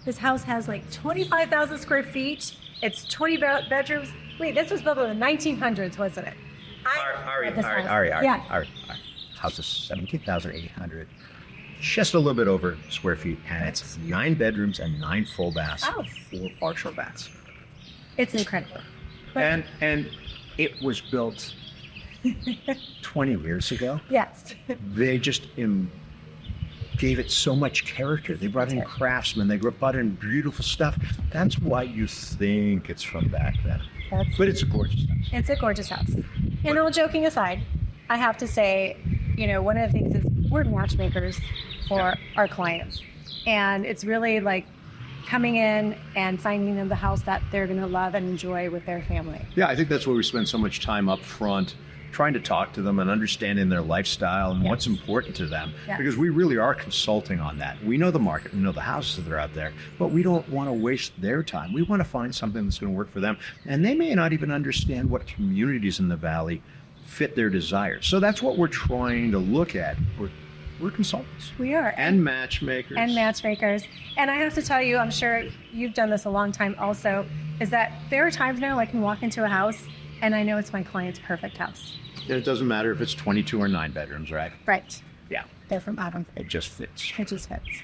This house has like 25,000 square feet. It's 20 bedrooms. Wait, this was built in the 1900s, wasn't it? Ari. House is 17,800, just a little bit over square feet, and it's 9 bedrooms and 9 full baths, Oh. 4 partial baths. It's incredible. But And it was built 20 years ago. yes. They just gave it so much character. They brought in craftsmen. They brought in beautiful stuff. That's why you think it's from back then. But it's a gorgeous house. It's a gorgeous house. And all joking aside, I have to say, one of the things is we're matchmakers for our clients. And it's really like coming in and finding them the house that they're going to love and enjoy with their family. Yeah, I think that's why we spend so much time up front trying to talk to them and understanding their lifestyle and what's important to them. Yes. Because we really are consulting on that. We know the market, we know the houses that are out there, but we don't want to waste their time. We want to find something that's going to work for them. And they may not even understand what communities in the valley fit their desires. So that's what we're trying to look at. We're consultants. We are. And matchmakers. And I have to tell you, I'm sure you've done this a long time also, is that there are times now I can walk into a house and I know it's my client's perfect house. And it doesn't matter if it's 22 or 9 bedrooms, right? Right. Yeah. They're from Adam. It just fits. It just fits.